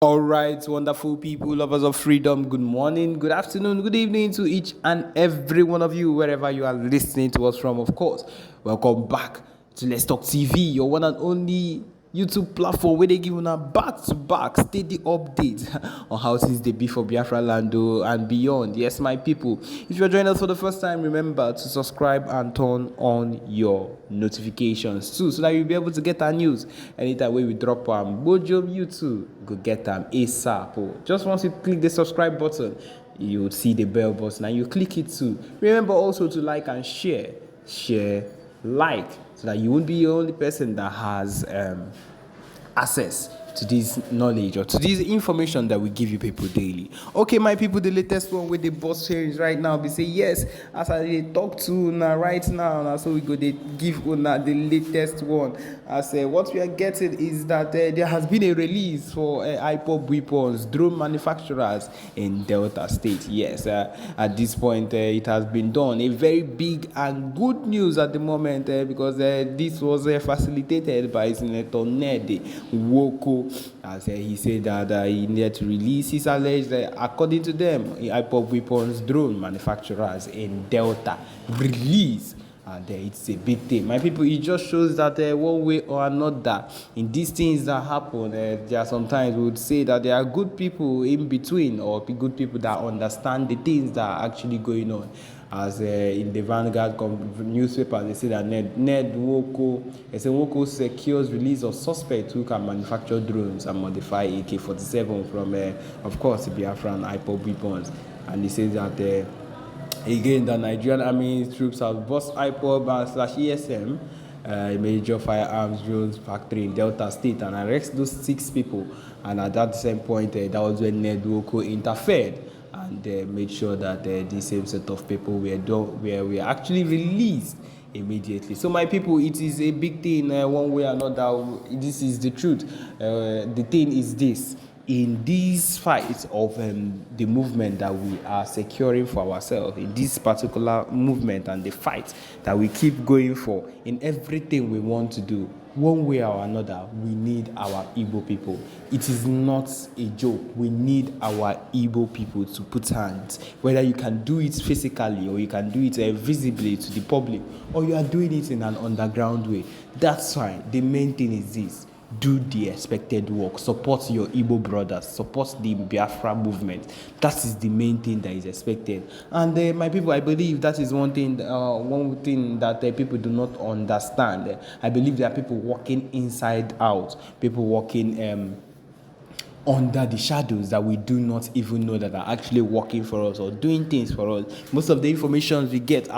All right, wonderful people, lovers of freedom. Good morning, good afternoon, good evening to each and every one of you, wherever you are listening to us from, of course. Welcome back to Let's Talk TV, your one and only YouTube platform where they give you a back-to-back steady update on how things they be for Biafra land and beyond. Yes, my people, if you're joining us for the first time, remember to subscribe and turn on your notifications too, so that you'll be able to get our news anytime we drop Bojo, you too go get them ASAP. Just once you click the subscribe button, you will see the bell button and you click it too. Remember also to like and share, like, so that you won't be the only person that has access to this knowledge or to this information that we give you people daily. Okay, my people, the latest one with the boss change right now, we say yes, as I talk to now right now, so we go they give una the latest one. I say what we are getting is that there has been a release for IPOB weapons drone manufacturers in Delta State. Yes, at this point it has been done. A very big and good news at the moment because this was facilitated by Senator Ned Woko, as he said that he needed to release his alleged, according to them, IPOB weapons drone manufacturers in Delta release. And it's a big thing. My people, it just shows that one way or another, in these things that happen, there are sometimes we would say that there are good people in between, or good people that understand the things that are actually going on. As in the Vanguard newspaper, they say that Ned Woko, they say Woko secures release of suspects who can manufacture drones and modify AK-47 from, of course, the Biafra and IPOB weapons. And they say that again, the Nigerian Army troops have bust IPOB/ESM, a major firearms drones factory in Delta State, and arrest those 6 people. And at that same point, that was when Ned Woko interfered and made sure that the same set of people were actually released immediately. So my people, it is a big thing one way or another. This is the truth. The thing is this: in these fights of the movement that we are securing for ourselves, in this particular movement and the fight that we keep going for, in everything we want to do, one way or another, we need our Igbo people. It is not a joke. We need our Igbo people to put hands. Whether you can do it physically or you can do it visibly to the public, or you are doing it in an underground way, that's fine. The main thing is this: do the expected work, support your Igbo brothers, support the Biafra movement. That is the main thing that is expected. And my people, I believe that is one thing that people do not understand. I believe there are people working inside out, people working under the shadows that we do not even know that are actually working for us or doing things for us. Most of the information we get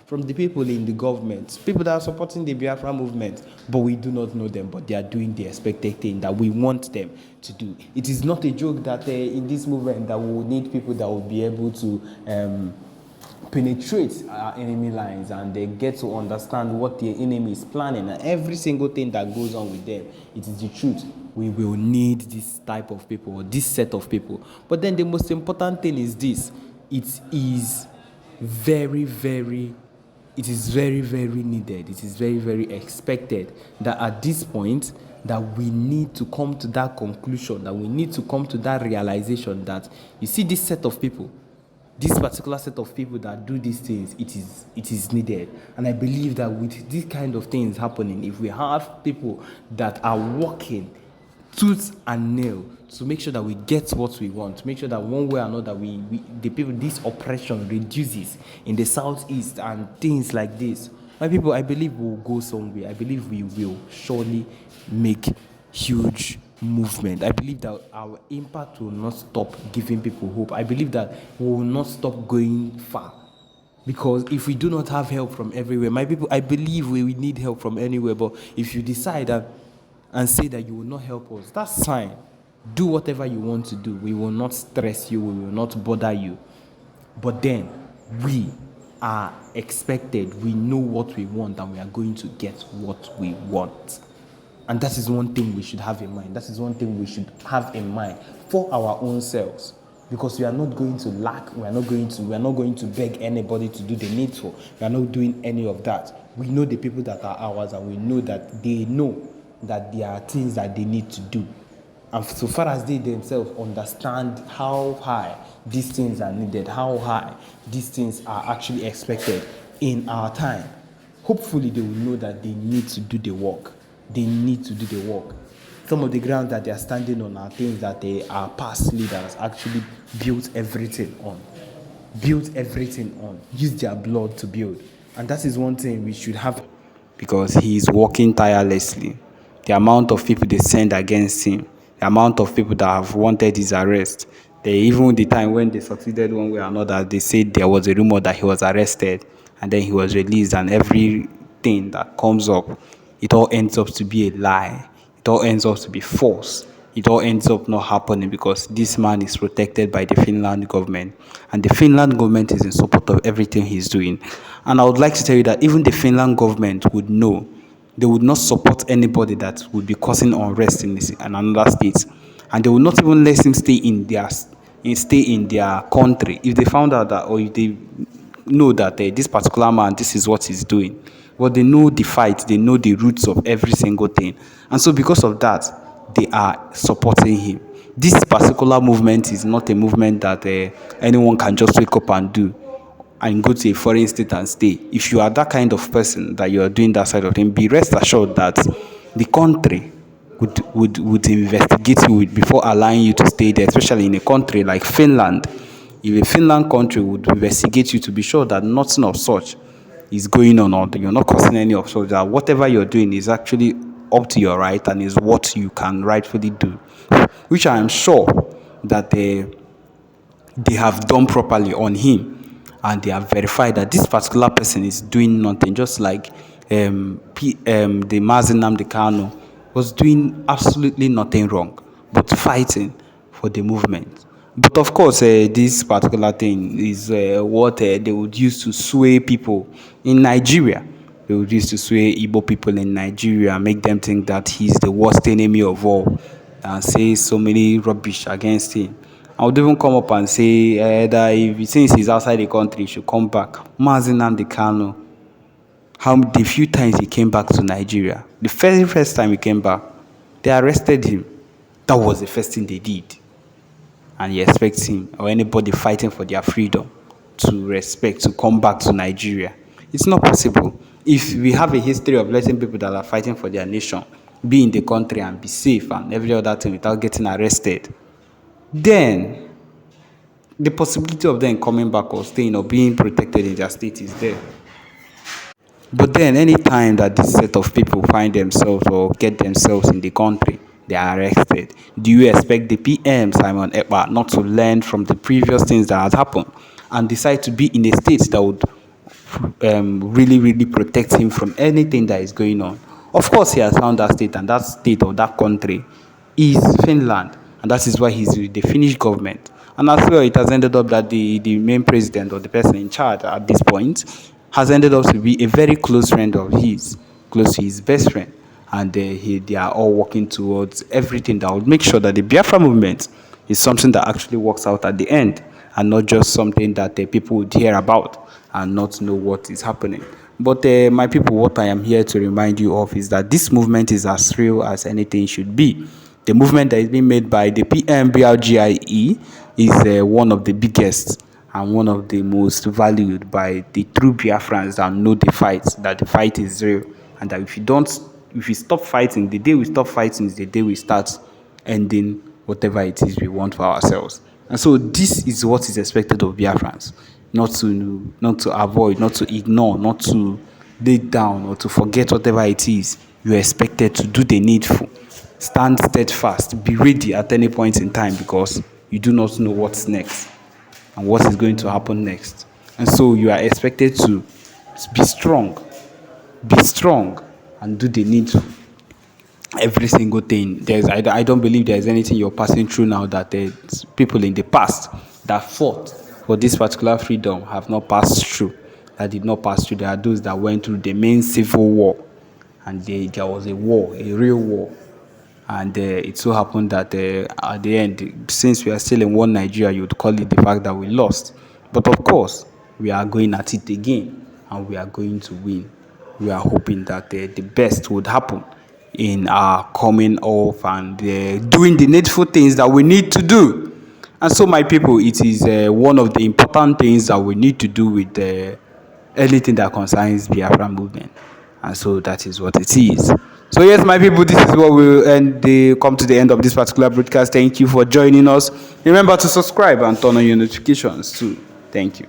from the people in the government, people that are supporting the Biafra movement, but we do not know them, but they are doing the expected thing that we want them to do. It is not a joke that in this movement that we will need people that will be able to penetrate our enemy lines, and they get to understand what the enemy is planning and every single thing that goes on with them. It is the truth. We will need this type of people, or this set of people. But then the most important thing is this: it is very, very needed. It is very, very expected that at this point that we need to come to that conclusion, that we need to come to that realization that, you see, this set of people, this particular set of people that do these things, it is needed. And I believe that with these kind of things happening, if we have people that are working tooth and nail to make sure that we get what we want, to make sure that one way or another the people, this oppression reduces in the southeast and things like this, my people, I believe we'll go somewhere. I believe we will surely make huge movement. I believe that our impact will not stop giving people hope. I believe that we will not stop going far. Because if we do not have help from everywhere, my people, I believe we need help from anywhere. But if you decide and say that you will not help us, that's fine. Do whatever you want to do. We will not stress you. We will not bother you. But then we are expected. We know what we want, and we are going to get what we want. And that is one thing we should have in mind. That is one thing we should have in mind for our own selves. Because we are not going to lack. We are not going to beg anybody to do the needful. We are not doing any of that. We know the people that are ours, and we know that they know that there are things that they need to do. And so far as they themselves understand how high these things are needed, how high these things are actually expected in our time, hopefully they will know that they need to do the work. They need to do the work. Some of the grounds that they are standing on are things that our past leaders actually built everything on. Used their blood to build. And that is one thing we should have, because he is working tirelessly. The amount of people they send against him, the amount of people that have wanted his arrest, even the time when they succeeded one way or another, they said there was a rumor that he was arrested and then he was released, and everything that comes up, it all ends up to be a lie. It all ends up to be false. It all ends up not happening because this man is protected by the Finland government. And the Finland government is in support of everything he's doing. And I would like to tell you that even the Finland government would know they would not support anybody that would be causing unrest in another state. And they will not even let him stay in their country if they found out that, or if they know that this particular man, this is what he's doing. Well, they know the fight, they know the roots of every single thing. And so because of that, they are supporting him. This particular movement is not a movement that anyone can just wake up and do and go to a foreign state and stay. If you are that kind of person that you are doing that side of thing, be rest assured that the country would investigate you before allowing you to stay there, especially in a country like Finland. If a Finland country would investigate you to be sure that nothing of such is going on, or you're not causing any of such, that whatever you're doing is actually up to your right and is what you can rightfully do, which I am sure that they have done properly on him, and they have verified that this particular person is doing nothing, just like the Mazi Nnamdi Kanu was doing absolutely nothing wrong but fighting for the movement. But of course, this particular thing is what they would use to sway people in Nigeria. They would use to sway Igbo people in Nigeria, make them think that he's the worst enemy of all, and say so many rubbish against him. I would even come up and say that since he's outside the country, he should come back. Mazi Nnamdi Kanu, the few times he came back to Nigeria, the very first time he came back, they arrested him. That was the first thing they did. And you expect him or anybody fighting for their freedom to come back to Nigeria? It's not possible. If we have a history of letting people that are fighting for their nation be in the country and be safe and every other thing without getting arrested, then the possibility of them coming back or staying or being protected in their state is there. But then any time that this set of people find themselves or get themselves in the country, they are arrested. Do you expect the PM, Simon Ekpa, not to learn from the previous things that has happened and decide to be in a state that would really, really protect him from anything that is going on? Of course, he has found that state, and that state or that country is Finland, and that is why he's with the Finnish government. And as well, it has ended up that the main president or the person in charge at this point has ended up to be a very close friend of his, close to his best friend. And they are all working towards everything that would make sure that the Biafra movement is something that actually works out at the end, and not just something that people would hear about and not know what is happening. But my people, what I am here to remind you of is that this movement is as real as anything should be. The movement that is being made by the PMBRGIE is one of the biggest and one of the most valued by the true Biafrans that know that the fight is real, and that if you stop fighting, the day we stop fighting is the day we start ending whatever it is we want for ourselves. And so this is what is expected of Biafrans, not to avoid, not to ignore, not to lay down or to forget whatever it is. You are expected to do the needful. Stand steadfast, be ready at any point in time, because you do not know what's next and what is going to happen next. And so you are expected to be strong, and do the needful. Every single thing. I don't believe there's anything you're passing through now that there's people in the past that fought for this particular freedom have not passed through, that did not pass through. There are those that went through the main civil war, and there was a war, a real war. And it so happened that at the end, since we are still in one Nigeria, you would call it the fact that we lost. But of course, we are going at it again, and we are going to win. We are hoping that the best would happen in our coming off and doing the needful things that we need to do. And so, my people, it is one of the important things that we need to do with anything that concerns the Biafra movement. And so that is what it is. So yes, my people, this is what we'll come to the end of this particular broadcast. Thank you for joining us. Remember to subscribe and turn on your notifications too. Thank you.